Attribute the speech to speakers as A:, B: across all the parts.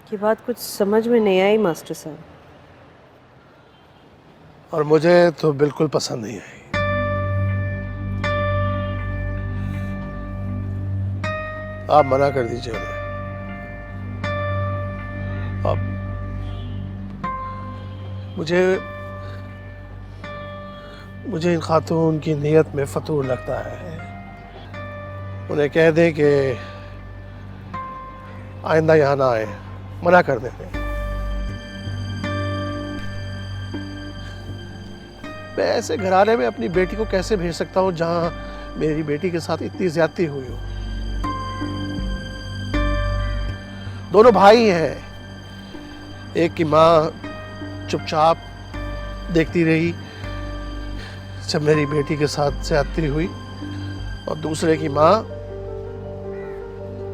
A: ये बात कुछ समझ में नहीं आई मास्टर साहब।
B: और मुझे तो बिल्कुल पसंद नहीं आई। आप मना कर दीजिए उन्हें। अब मुझे इन खातून की नीयत में फतूर लगता है। उन्हें कह दे कि आइंदा यहाँ ना आए, मना कर देते। मैं ऐसे घराने में अपनी बेटी को कैसे भेज सकता हूँ जहाँ मेरी बेटी के साथ इतनी ज्यादती हुई हो। दोनों भाई हैं, एक की माँ चुपचाप देखती रही जब मेरी बेटी के साथ ज्यादती हुई, और दूसरे की माँ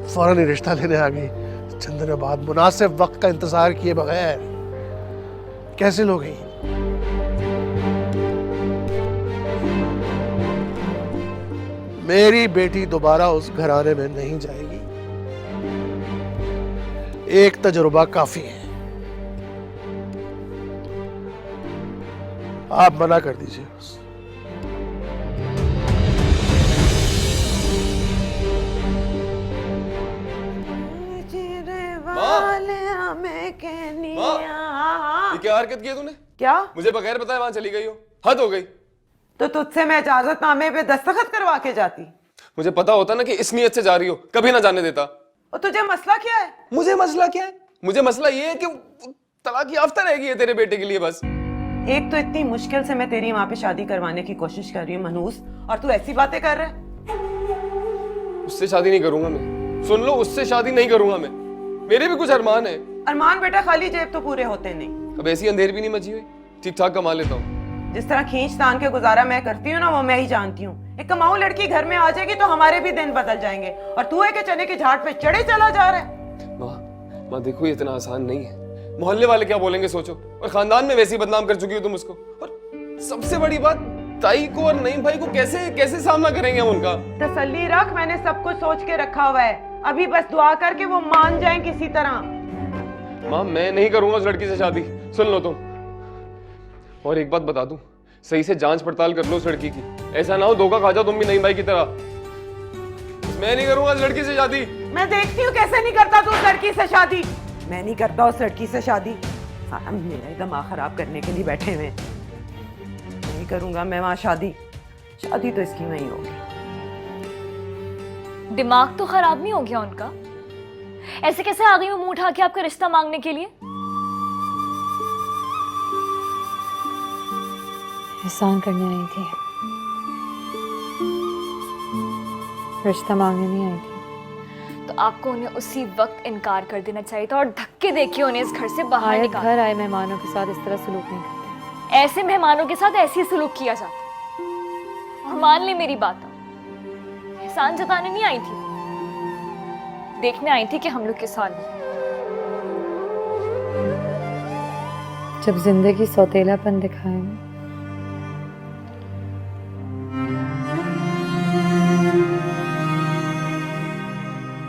B: फौरन ही रिश्ता लेने आ गई चंद दिनों बाद, मुनासिब वक्त का इंतजार किए बगैर। कैसे लोग हैं? मेरी बेटी दोबारा उस घराने में नहीं जाएगी। एक तजुर्बा काफी है। आप मना कर दीजिए।
C: ये क्या हरकत की है तूने?
D: क्या?
C: मुझे बगैर बताए वहां चली गई हो, हद हो गई।
D: तो तुझसे मैं इजाजतनामे पे दस्तखत करवा के जाती।
C: मुझे पता होता ना कि इस नीयत से जा रही हो, कभी ना जाने देता।
D: और तुझे मसला क्या है?
C: मुझे मसला क्या है? मुझे मसला ये है कि तलाक याफ्ता रहेगी है तेरे बेटे के लिए बस।
D: एक तो इतनी मुश्किल से मैं तेरी वहां पे शादी करवाने की कोशिश कर रही हूँ मनूस, और तू ऐसी बातें कर रहा है।
C: उससे शादी नहीं करूंगा मैं। सुन लो, उससे शादी नहीं करूंगा मैं। मेरे भी कुछ अरमान है।
D: अरमान बेटा खाली जेब तो पूरे होते नहीं।
C: अब ऐसी अंधेर भी नहीं मची हुई, ठीक ठाक कमा लेता हूँ।
D: जिस तरह खींच तान के गुजारा मैं करती हूँ ना, वो मैं ही जानती हूँ। एक कमाऊ लड़की घर में आ जाएगी तो हमारे भी दिन बदल जाएंगे, और तू है कि चने की झाड़ पे चढ़े चला जा रहा है।
C: माँ देखो, ये इतना आसान नहीं है। मोहल्ले वाले क्या बोलेंगे सोचो, और खानदान में वैसे ही बदनाम कर चुकी हो तुम उसको। और सबसे बड़ी बात, ताई को और नईम भाई को कैसे सामना करेंगे हम उनका?
D: तसल्ली रख, मैंने सब कुछ सोच के रखा हुआ है। अभी बस दुआ करके वो मान जाए किसी तरह।
C: माँ मैं नहीं करूंगा उस लड़की से शादी, सुन लो तुम। और एक बात बता दूं, सही से जांच पड़ताल कर लो उस लड़की की। ऐसा ना हो धोखा खा जाओ तुम भी नईम भाई की तरह। मैं नहीं करूंगा उस लड़की से शादी।
D: मैं देखती हूँ कैसे नहीं करता तू उस लड़की से शादी। मैं नहीं करता उस लड़की से शादी। सारा मेरा ही दिमाग खराब करने के लिए बैठे हुए। नहीं करूंगा मैं वहां शादी। शादी तो इसकी वहीं होगी।
E: दिमाग तो खराब नहीं हो गया उनका? ऐसे कैसे आ गई वो मुंह उठा के आपका रिश्ता मांगने के लिए?
F: एहसान करने आई थी, रिश्ता मांगने नहीं आई थी।
E: तो आपको उन्हें उसी वक्त इनकार कर देना चाहिए था और धक्के देके उन्हें इस घर से बाहर निकाल।
F: घर आए मेहमानों के साथ इस तरह सलूक नहीं करते।
E: ऐसे मेहमानों के साथ ऐसे ही सलूक किया जाता है। और मान ले मेरी बात, एहसान जताने नहीं आई थी, देखने आई थी कि हम लोग किस हाल में।
F: जब जिंदगी सौतेलापन दिखाए ना,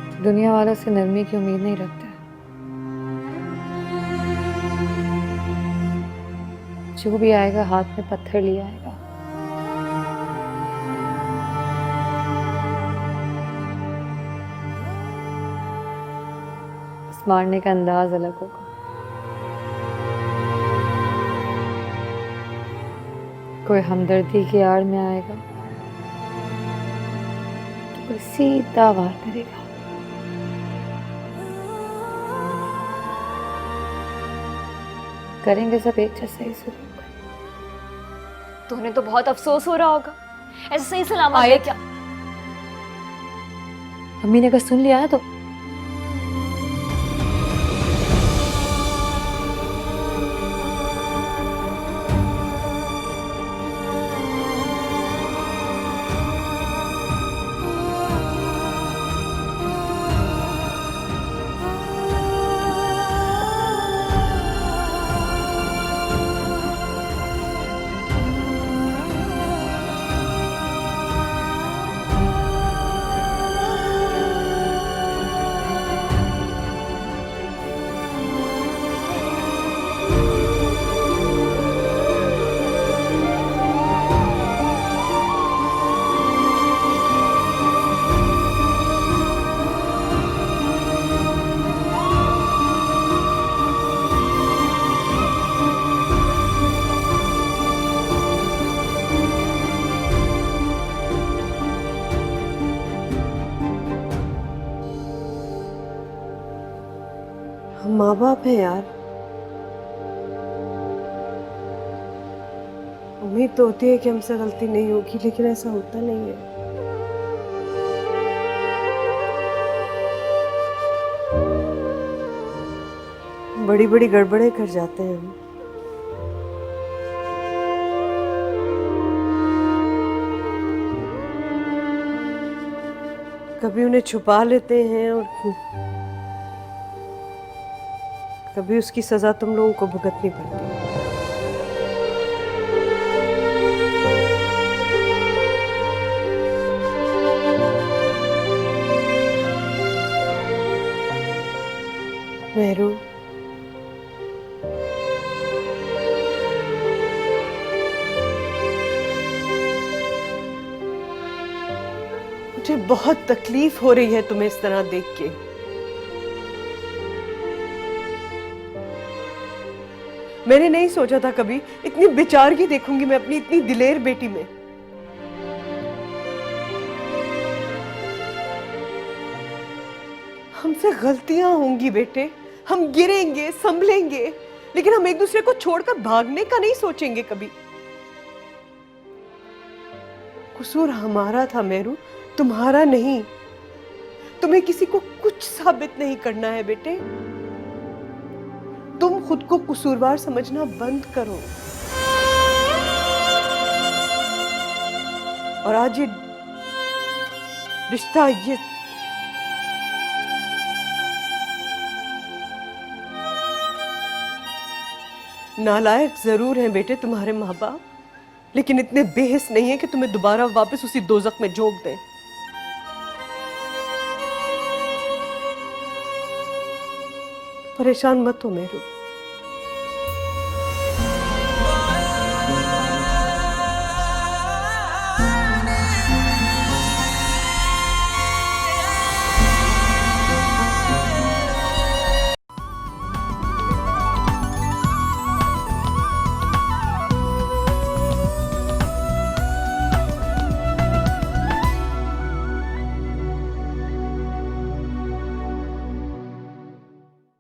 F: तो दुनिया वालों से नरमी की उम्मीद नहीं रखता। जो भी आएगा हाथ में पत्थर लिए आएगा। मारने का अंदाज अलग होगा। कोई हमदर्दी की आड़ में आएगा तो कोई सीधा वार करेगा। करेंगे सब एक जैसे ही सलूक।
E: तो उन्हें तो बहुत अफसोस हो रहा होगा। ऐसे सही सलामत
F: आए
E: क्या?
F: अम्मी ने बस सुन लिया ना तो
A: माँ बाप हैं यार। उम्मीद तो होती है कि हमसे गलती नहीं होगी, लेकिन ऐसा होता नहीं है। बड़ी बड़ी गड़बड़ें कर जाते हैं हम। कभी उन्हें छुपा लेते हैं और कभी उसकी सजा तुम लोगों को भुगतनी पड़ती है। मेहरू, मुझे बहुत तकलीफ हो रही है तुम्हें इस तरह देख के। मैंने नहीं सोचा था कभी इतनी बेचारगी देखूंगी मैं अपनी इतनी दिलेर बेटी में। हमसे गलतियां होंगी बेटे, हम गिरेंगे, संभलेंगे, लेकिन हम एक दूसरे को छोड़कर भागने का नहीं सोचेंगे कभी। कसूर हमारा था मेरू, तुम्हारा नहीं। तुम्हें किसी को कुछ साबित नहीं करना है बेटे। तुम खुद को कसूरवार समझना बंद करो। और आज ये रिश्ता, ये नालायक जरूर हैं बेटे तुम्हारे माँ बाप, लेकिन इतने बेहिस नहीं है कि तुम्हें दोबारा वापस उसी दोजख में झोंक दें। परेशान मत हो मेरू।